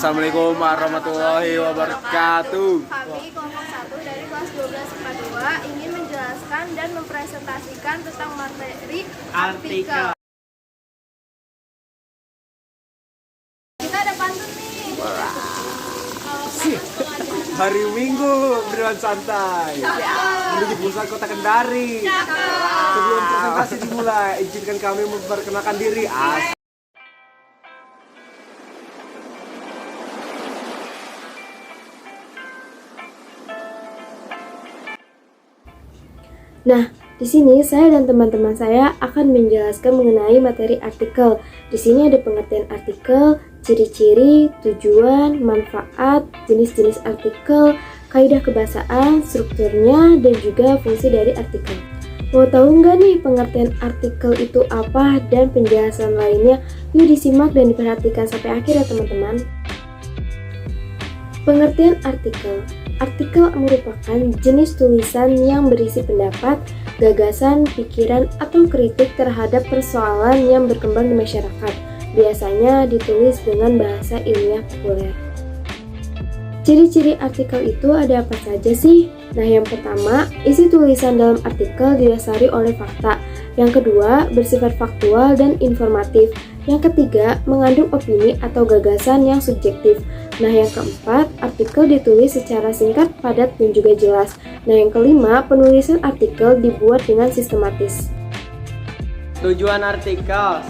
Assalamualaikum warahmatullahi wabarakatuh. Kami kelompok 1 dari kelas 12 IPA 2 ingin menjelaskan dan mempresentasikan tentang materi artikel. Kita ada pantun nih. Hari Minggu obrolan santai menuju pusat kota Kendari. Sebelum presentasi dimulai, izinkan kami memperkenalkan diri. Nah, di sini saya dan teman-teman saya akan menjelaskan mengenai materi artikel. Di sini ada pengertian artikel, ciri-ciri, tujuan, manfaat, jenis-jenis artikel, kaidah kebahasaan, strukturnya, dan juga fungsi dari artikel. Mau tahu nggak nih pengertian artikel itu apa dan penjelasan lainnya? Yuk disimak dan diperhatikan sampai akhir ya teman-teman. Pengertian artikel. Artikel merupakan jenis tulisan yang berisi pendapat, gagasan, pikiran, atau kritik terhadap persoalan yang berkembang di masyarakat. Biasanya ditulis dengan bahasa ilmiah populer. Ciri-ciri artikel itu ada apa saja sih? Nah, yang pertama, isi tulisan dalam artikel didasari oleh fakta. Yang kedua, bersifat faktual dan informatif. Yang ketiga, mengandung opini atau gagasan yang subjektif. Nah, yang keempat, artikel ditulis secara singkat, padat, dan juga jelas. Nah, yang kelima, penulisan artikel dibuat dengan sistematis. Tujuan artikel: 1.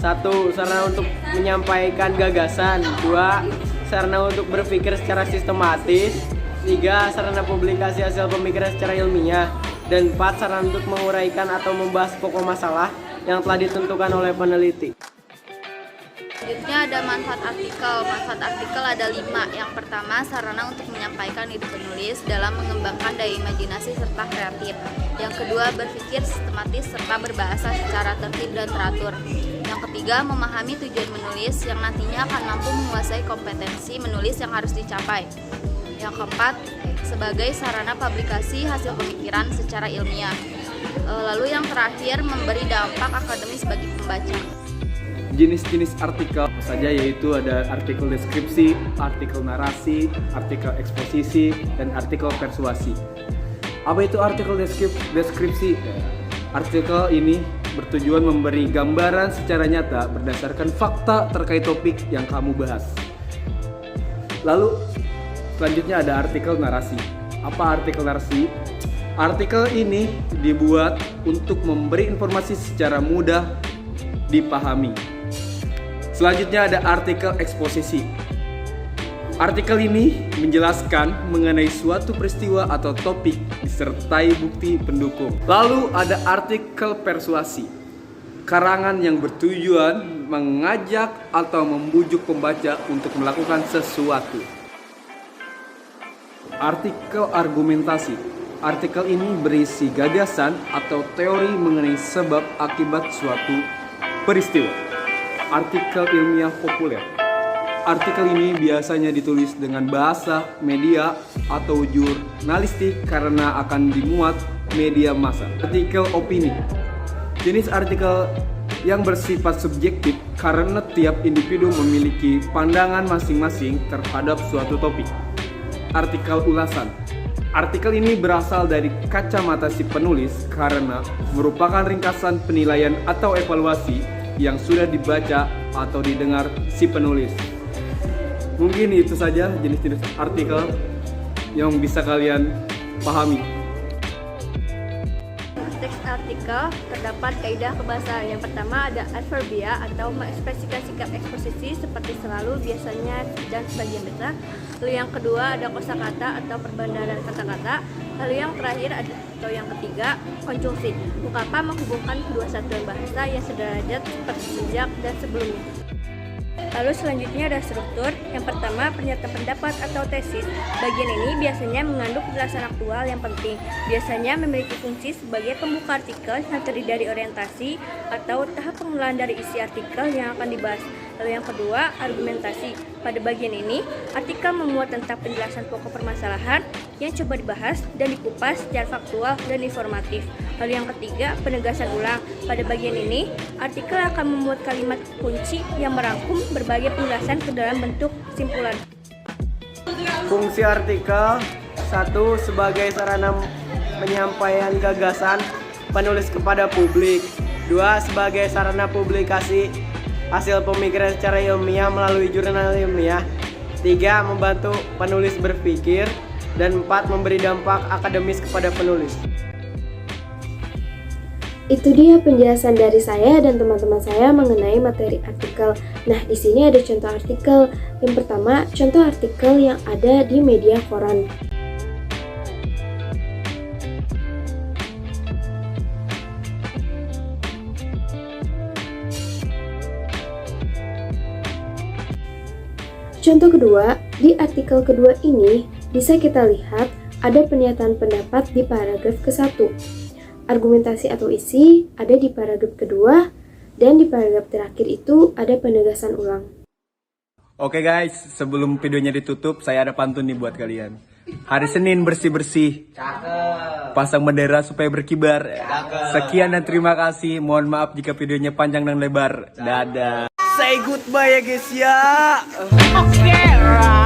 Sarana untuk menyampaikan gagasan. 2. Sarana untuk berpikir secara sistematis. 3. Sarana publikasi hasil pemikiran secara ilmiah. Dan 4. Sarana untuk menguraikan atau membahas pokok masalah yang telah ditentukan oleh peneliti. Selanjutnya ada manfaat artikel. Manfaat artikel ada 5. Yang pertama, sarana untuk menyampaikan ide penulis dalam mengembangkan daya imajinasi serta kreatif. Yang kedua, berpikir sistematis serta berbahasa secara tertib dan teratur. Yang ketiga, memahami tujuan menulis yang nantinya akan mampu menguasai kompetensi menulis yang harus dicapai. Yang keempat, sebagai sarana publikasi hasil pemikiran secara ilmiah. Lalu yang terakhir, memberi dampak akademis bagi pembaca. Jenis-jenis artikel apa saja, yaitu ada artikel deskripsi, artikel narasi, artikel eksposisi, dan artikel persuasi. Apa itu artikel deskripsi? Artikel ini bertujuan memberi gambaran secara nyata berdasarkan fakta terkait topik yang kamu bahas. Lalu selanjutnya ada artikel narasi. Apa artikel narasi? Artikel ini dibuat untuk memberi informasi secara mudah dipahami. Selanjutnya ada artikel eksposisi. Artikel ini menjelaskan mengenai suatu peristiwa atau topik disertai bukti pendukung. Lalu ada artikel persuasi. Karangan yang bertujuan mengajak atau membujuk pembaca untuk melakukan sesuatu. Artikel argumentasi. Artikel ini berisi gagasan atau teori mengenai sebab akibat suatu peristiwa. Artikel ilmiah populer. Artikel ini biasanya ditulis dengan bahasa media atau jurnalistik karena akan dimuat media massa. Artikel opini. Jenis artikel yang bersifat subjektif karena tiap individu memiliki pandangan masing-masing terhadap suatu topik. Artikel ulasan. Artikel ini berasal dari kacamata si penulis karena merupakan ringkasan penilaian atau evaluasi yang sudah dibaca atau didengar si penulis. Mungkin itu saja jenis-jenis artikel yang bisa kalian pahami. Teks artikel terdapat kaidah kebahasaan. Yang pertama ada adverbia atau mengekspresikan sikap eksposisi seperti selalu, biasanya, dan sebagian besar. Lalu yang kedua ada kosakata atau perbandaran kata-kata. Lalu yang terakhir atau yang ketiga konjungsi. Mengapa menghubungkan kedua satuan bahasa yang sederajat seperti sejak dan sebelumnya. Lalu selanjutnya ada struktur. Yang pertama, pernyataan pendapat atau tesis. Bagian ini biasanya mengandung penjelasan aktual yang penting. Biasanya memiliki fungsi sebagai pembuka artikel yang terdiri dari orientasi atau tahap pengenalan dari isi artikel yang akan dibahas. Lalu yang kedua, argumentasi. Pada bagian ini, artikel memuat tentang penjelasan pokok permasalahan yang coba dibahas dan dikupas secara faktual dan informatif. Lalu yang ketiga, penegasan ulang. Pada bagian ini, artikel akan memuat kalimat kunci yang merangkum berbagai penjelasan ke dalam bentuk kesimpulan. Fungsi artikel: 1. Sebagai sarana penyampaian gagasan penulis kepada publik. 2. Sebagai sarana publikasi hasil pemikiran secara ilmiah melalui jurnal ilmiah. 3. Membantu penulis berpikir. Dan 4. Memberi dampak akademis kepada penulis. Itu dia penjelasan dari saya dan teman-teman saya mengenai materi artikel. Nah, di sini ada contoh artikel. Yang pertama, contoh artikel yang ada di media koran. Contoh kedua, di artikel kedua ini bisa kita lihat ada pernyataan pendapat di paragraf ke-1. Argumentasi atau isi ada di paragraf kedua, dan di paragraf terakhir itu ada penegasan ulang. Oke guys, sebelum videonya ditutup, saya ada pantun nih buat kalian. Hari Senin bersih-bersih, pasang bendera supaya berkibar. Sekian dan terima kasih. Mohon maaf jika videonya panjang dan lebar. Dadah. Say goodbye ya guys ya. Oke.